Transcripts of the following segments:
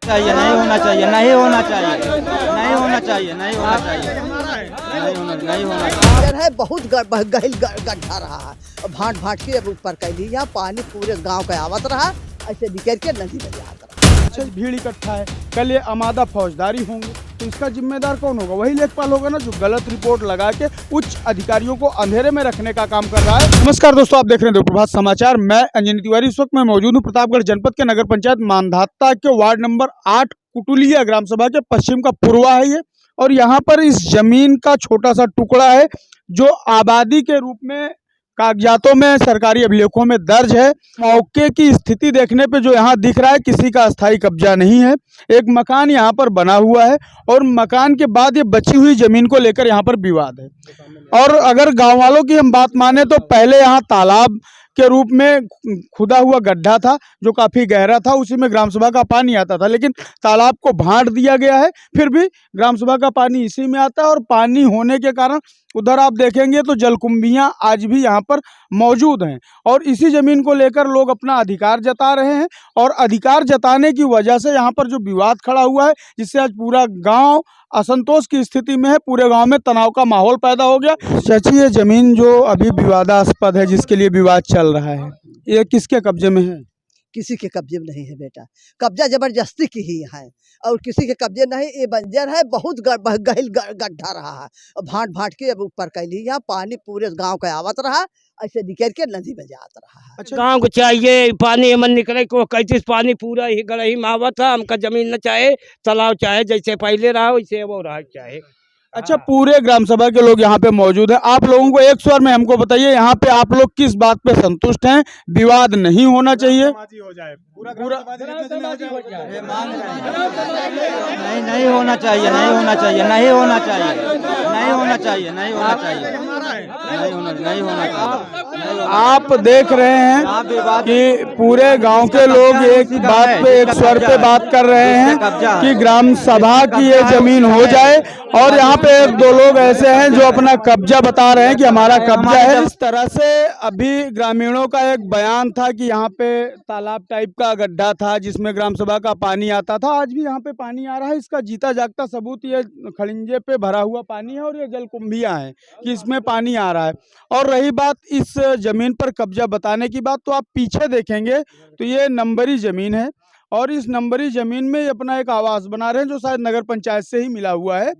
चाहिए, नहीं होना चाहिए, नहीं होना चाहिए, नहीं होना चाहिए, नहीं होना चाहिए, नहीं होना चाहिए। है बहुत गहल गड्ढा रहा है, भाट भाट के ऊपर कैली यहाँ पानी पूरे गांव का आवत रहा, ऐसे निकल के नदी में जाता रहा। अच्छा भीड़ इकट्ठा है, कल ये आमादा फौजदारी होंगे तो इसका जिम्मेदार कौन होगा? वही लेखपाल होगा ना, जो गलत रिपोर्ट लगा के उच्च अधिकारियों को अंधेरे में रखने का काम कर रहा है। नमस्कार दोस्तों, आप देख रहे हैं प्रभात समाचार। मैं अंजनी तिवारी। इस वक्त मैं मौजूद हूँ प्रतापगढ़ जनपद के नगर पंचायत मानधाता के वार्ड नंबर 8 कुटुलिया ग्राम सभा के पश्चिम का पूर्वा है ये, और यहाँ पर इस जमीन का छोटा सा टुकड़ा है जो आबादी के रूप में कागजातों में सरकारी अभिलेखों में दर्ज है। मौके की स्थिति देखने पे जो यहाँ दिख रहा है, किसी का अस्थायी कब्जा नहीं है। एक मकान यहाँ पर बना हुआ है और मकान के बाद ये बची हुई जमीन को लेकर यहाँ पर विवाद है। और अगर गांव वालों की हम बात माने तो पहले यहाँ तालाब के रूप में खुदा हुआ गड्ढा था जो काफ़ी गहरा था, उसी में ग्राम सभा का पानी आता था, लेकिन तालाब को भांट दिया गया है, फिर भी ग्राम सभा का पानी इसी में आता है। और पानी होने के कारण उधर आप देखेंगे तो जलकुंभियां आज भी यहाँ पर मौजूद हैं और इसी ज़मीन को लेकर लोग अपना अधिकार जता रहे हैं। और अधिकार जताने की वजह से यहाँ पर जो विवाद खड़ा हुआ है, जिससे आज पूरा गांव असंतोष की स्थिति में है, पूरे गांव में तनाव का माहौल पैदा हो गया। चाची, ये जमीन जो अभी विवादास्पद है, जिसके लिए विवाद चल रहा है, ये किसके कब्जे में है? किसी के कब्जे में नहीं है बेटा, कब्जा जबरदस्ती की ही है और किसी के कब्जे नहीं। ये बंजर है, बहुत गहल गड्ढा रहा है, भाट भाट के ऊपर कैली यहाँ पानी पूरे गांव का आवत रहा, ऐसे निकल के नदी में जाता रहा है। अच्छा, गाँव को चाहिए पानी हमन निकले को कैसे पानी पूरा ही गड़ही में आवत है। हमका जमीन न चाहे, तालाब चाहे, जैसे पहले रहा वैसे वो रहा चाहे। अच्छा, पूरे ग्राम सभा के लोग यहाँ पे मौजूद हैं। आप लोगों को एक स्वर में हमको बताइए, यहाँ पे आप लोग किस बात पे संतुष्ट हैं? विवाद नहीं होना चाहिए? नहीं होना चाहिए, नहीं होना चाहिए, नहीं होना चाहिए, नहीं होना चाहिए, नहीं होना चाहिए, नहीं होना चाहिए। आप देख रहे हैं कि पूरे गांव के लोग एक बात पे, एक स्वर पे बात कर रहे हैं कि ग्राम सभा की ये जमीन हो जाए। और यहाँ पे एक दो लोग ऐसे हैं जो अपना कब्जा बता रहे हैं कि हमारा कब्जा है। इस तरह से अभी ग्रामीणों का एक बयान था कि यहाँ पे तालाब टाइप का गड्ढा था जिसमें ग्राम सभा का पानी आता था, आज भी यहाँ पे पानी आ रहा है। इसका जीता जागता सबूत ये खड़िंजे पे भरा हुआ पानी है और ये जलकुंभियां हैं कि इसमें पानी आ रहा है। और रही बात इस जमीन पर कब्जा बताने की बात, तो आप पीछे देखेंगे तो ये नंबरी जमीन है और इस नंबरी जमीन में ये अपना एक आवास बना रहे हैं जो शायद नगर पंचायत से ही मिला हुआ है।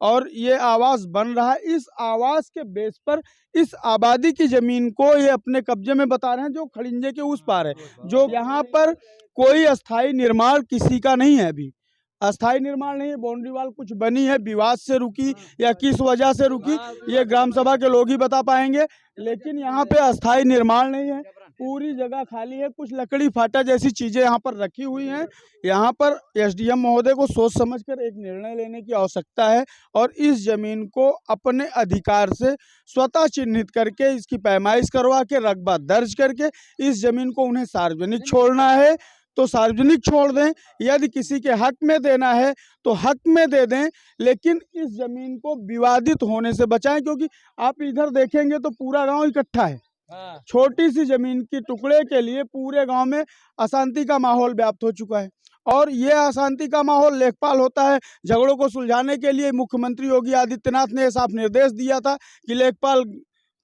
और ये आवास बन रहा है, इस आवास के बेस पर इस आबादी की जमीन को ये अपने कब्जे में बता रहे हैं जो खड़िंजे के उस पार है। जो यहाँ पर कोई अस्थाई निर्माण किसी का नहीं है, अभी अस्थाई निर्माण नहीं है। बाउंड्री वाल कुछ बनी है, विवाद से रुकी या किस वजह से रुकी, ये ग्राम सभा के लोग ही बता पाएंगे, लेकिन यहाँ पे अस्थाई निर्माण नहीं है, पूरी जगह खाली है। कुछ लकड़ी फाटा जैसी चीजें यहाँ पर रखी हुई हैं। यहाँ पर एसडीएम महोदय को सोच समझकर एक निर्णय लेने की आवश्यकता है और इस जमीन को अपने अधिकार से स्वतः चिन्हित करके, इसकी पैमाइश करवा के, रकबा दर्ज करके इस जमीन को उन्हें सार्वजनिक छोड़ना है तो सार्वजनिक छोड़ दें। यदि किसी के हक में देना है तो हक में दे दें, लेकिन इस जमीन को विवादित होने से बचाएं, क्योंकि आप इधर देखेंगे तो पूरा गांव इकट्ठा है। छोटी सी जमीन के टुकड़े के लिए पूरे गांव में अशांति का माहौल व्याप्त हो चुका है और ये अशांति का माहौल लेखपाल होता है। झगड़ों को सुलझाने के लिए मुख्यमंत्री योगी आदित्यनाथ ने साफ निर्देश दिया था कि लेखपाल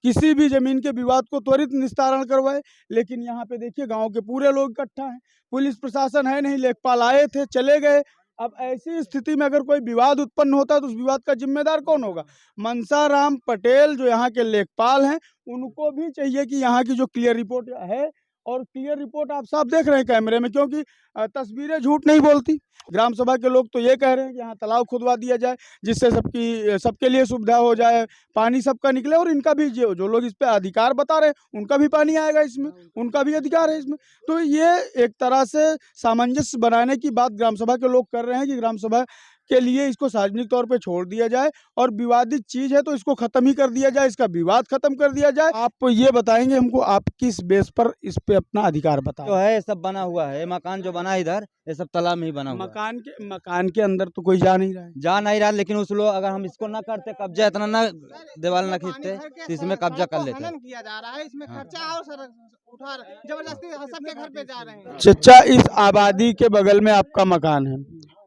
किसी भी जमीन के विवाद को त्वरित निस्तारण करवाए, लेकिन यहाँ पे देखिए गांव के पूरे लोग इकट्ठा हैं, पुलिस प्रशासन है नहीं, लेखपाल आए थे चले गए। अब ऐसी स्थिति में अगर कोई विवाद उत्पन्न होता है तो उस विवाद का जिम्मेदार कौन होगा? मनसाराम पटेल जो यहाँ के लेखपाल हैं, उनको भी चाहिए कि यहाँ की जो क्लियर रिपोर्ट है, और क्लियर रिपोर्ट आप साफ देख रहे हैं कैमरे में, क्योंकि तस्वीरें झूठ नहीं बोलती। ग्राम सभा के लोग तो ये कह रहे हैं कि यहाँ तालाब खुदवा दिया जाए जिससे सबके लिए सुविधा हो जाए, पानी सबका निकले, और इनका भी जो लोग इस पे अधिकार बता रहे हैं उनका भी पानी आएगा इसमें, उनका भी अधिकार है इसमें। तो ये एक तरह से सामंजस्य बनाने की बात ग्राम सभा के लोग कर रहे हैं कि ग्राम सभा के लिए इसको सार्वजनिक तौर पे छोड़ दिया जाए और विवादित चीज है तो इसको खत्म ही कर दिया जाए, इसका विवाद खत्म कर दिया जाए। आप ये बताएंगे हमको, आप किस बेस पर इस पे अपना अधिकार जो बताएं? है सब बना हुआ है, मकान जो बना है इधर ये सब तालाब में ही बना हुआ है। मकान के अंदर तो कोई जा नहीं रहा है। जा नहीं रहा, लेकिन उस लोग अगर हम इसको ना करते कब्जा, इतना ना दीवार न खींचते तो इसमें कब्जा कर लेते। हनन किया जा रहा है, इसमें खर्चा और सर उठा जबरदस्ती सबके घर पे जा रहे हैं। चचा, इस आबादी के बगल में आपका मकान है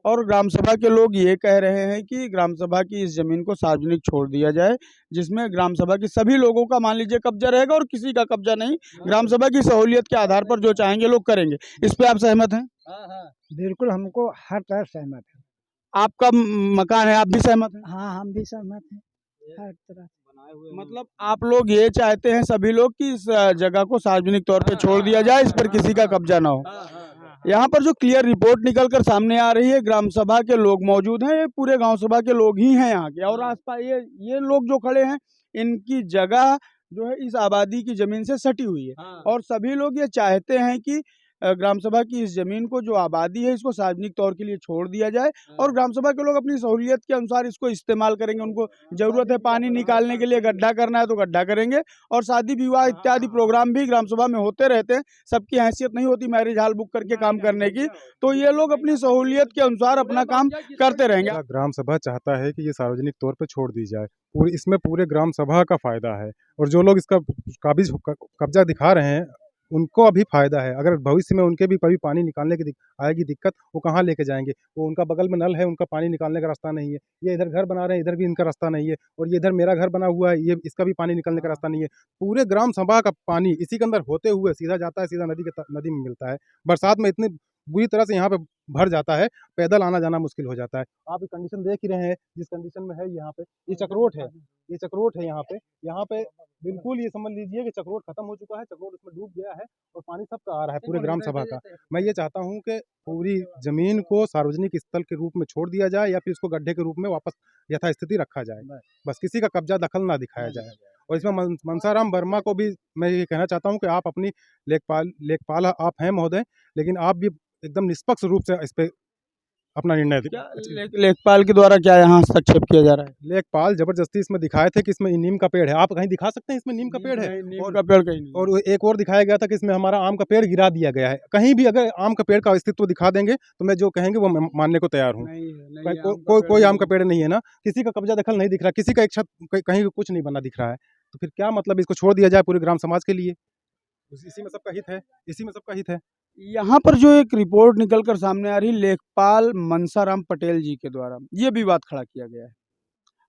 और ग्राम सभा के लोग ये कह रहे हैं कि ग्राम सभा की इस जमीन को सार्वजनिक छोड़ दिया जाए, जिसमें ग्राम सभा की सभी लोगों का मान लीजिए कब्जा रहेगा और किसी का कब्जा नहीं, ग्राम सभा की सहूलियत के आधार पर जो चाहेंगे लोग करेंगे। इस पे आप सहमत हैं? बिल्कुल, हमको हर तरफ सहमत है। आपका मकान है, आप भी सहमत हैं? हाँ, हम भी सहमत हैं हर तरफ। मतलब आप लोग ये चाहते हैं सभी लोग कि इस जगह को सार्वजनिक तौर पे छोड़ दिया जाए, इस पर किसी का कब्जा ना हो। यहाँ पर जो क्लियर रिपोर्ट निकल कर सामने आ रही है, ग्राम सभा के लोग मौजूद हैं, ये पूरे गांव सभा के लोग ही हैं यहाँ के, और आसपास ये लोग जो खड़े हैं इनकी जगह जो है इस आबादी की जमीन से सटी हुई है। और सभी लोग ये चाहते हैं कि ग्राम सभा की इस जमीन को जो आबादी है इसको सार्वजनिक तौर के लिए छोड़ दिया जाए और ग्राम सभा के लोग अपनी सहूलियत के अनुसार इसको इस्तेमाल करेंगे। उनको जरूरत है पानी निकालने के लिए, गड्ढा करना है तो गड्ढा करेंगे, और शादी विवाह इत्यादि प्रोग्राम भी ग्राम सभा में होते रहते हैं। सबकी हैसियत नहीं होती मैरिज हॉल बुक करके काम करने की, तो ये लोग अपनी सहूलियत के अनुसार अपना काम करते रहेंगे। ग्राम सभा चाहता है कि ये सार्वजनिक तौर पर छोड़ दी जाए, इसमें पूरे ग्राम सभा का फायदा है, और जो लोग इसका काबिज कब्जा दिखा रहे हैं उनको अभी फायदा है। अगर भविष्य में उनके भी कभी पानी निकालने की आएगी दिक्कत, वो कहाँ लेके जाएंगे? वो उनका बगल में नल है, उनका पानी निकालने का रास्ता नहीं है। ये इधर घर बना रहे हैं, इधर भी इनका रास्ता नहीं है, और ये इधर मेरा घर बना हुआ है, ये इसका भी पानी निकालने का रास्ता नहीं है। पूरे ग्राम सभा का पानी इसी के अंदर होते हुए सीधा जाता है, सीधा नदी में मिलता है। बरसात में इतनी बुरी तरह से यहाँ पे भर जाता है, पैदल आना जाना मुश्किल हो जाता है। आप कंडीशन देख ही रहे हैं जिस कंडीशन में है यहाँ पे। ये चक्रोट है, ये चक्रोट है यहाँ पे बिल्कुल ये समझ लीजिए कि चक्रोट खत्म हो चुका है, चक्रोट इसमें डूब गया है और पानी सबका आ रहा है पूरे ग्राम सभा का। मैं ये चाहता हूँ कि पूरी जमीन को सार्वजनिक स्थल के रूप में छोड़ दिया जाए या फिर इसको गड्ढे के रूप में वापस यथास्थिति रखा जाए, बस किसी का कब्जा दखल ना दिखाया जाए। और इसमें मनसाराम वर्मा को भी मैं ये कहना चाहता हूँ कि आप अपनी लेखपाल आप हैं महोदय, लेकिन आप भी एकदम निष्पक्ष रूप से इस पे अपना निर्णय लेखपाल के द्वारा क्या यहाँ हस्तक्षेप किया जा रहा है? लेखपाल जबरदस्ती इसमें दिखाए थे कि इसमें नीम का पेड़ है। आप कहीं दिखा सकते हैं इसमें नीम का पेड़ है? नीम का पेड़ कहीं नहीं। और एक और दिखाया गया था कि इसमें हमारा आम का पेड़ गिरा दिया गया है। कहीं भी अगर आम का पेड़ का अस्तित्व दिखा देंगे तो मैं जो कहेंगे वो मानने को तैयार हूँ। कोई आम का पेड़ नहीं है ना, किसी का कब्जा दखल नहीं दिख रहा, किसी का एक छत कहीं कुछ नहीं बना दिख रहा है, तो फिर क्या मतलब इसको छोड़ दिया जाए पूरे ग्राम समाज के लिए? इसी में सबका हित है, इसी में सबका हित है। यहाँ पर जो एक रिपोर्ट निकलकर सामने आ रही लेखपाल मनसाराम पटेल जी के द्वारा, ये विवाद खड़ा किया गया है।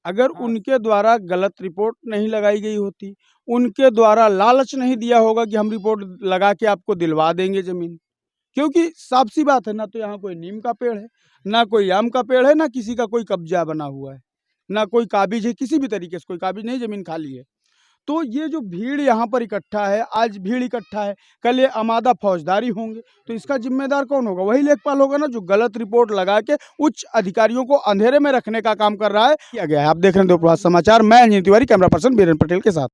अगर उनके द्वारा गलत रिपोर्ट नहीं लगाई गई होती, उनके द्वारा लालच नहीं दिया होगा कि हम रिपोर्ट लगा के आपको दिलवा देंगे जमीन, क्योंकि साफ सी बात है, ना तो यहाँ कोई नीम का पेड़ है, ना कोई आम का पेड़ है, ना किसी का कोई कब्जा बना हुआ है, ना कोई काबिज है, किसी भी तरीके से कोई काबिज नहीं, जमीन खाली है। तो ये जो भीड़ यहाँ पर इकट्ठा है, आज भीड़ इकट्ठा है, कल ये आमादा फौजदारी होंगे, तो इसका जिम्मेदार कौन होगा? वही लेखपाल होगा ना, जो गलत रिपोर्ट लगा के उच्च अधिकारियों को अंधेरे में रखने का काम कर रहा है। किया गया है। आप देख रहे हैं दोपहर समाचार, मैं अंजनी तिवारी, कैमरा पर्सन बीरेन पटेल के साथ।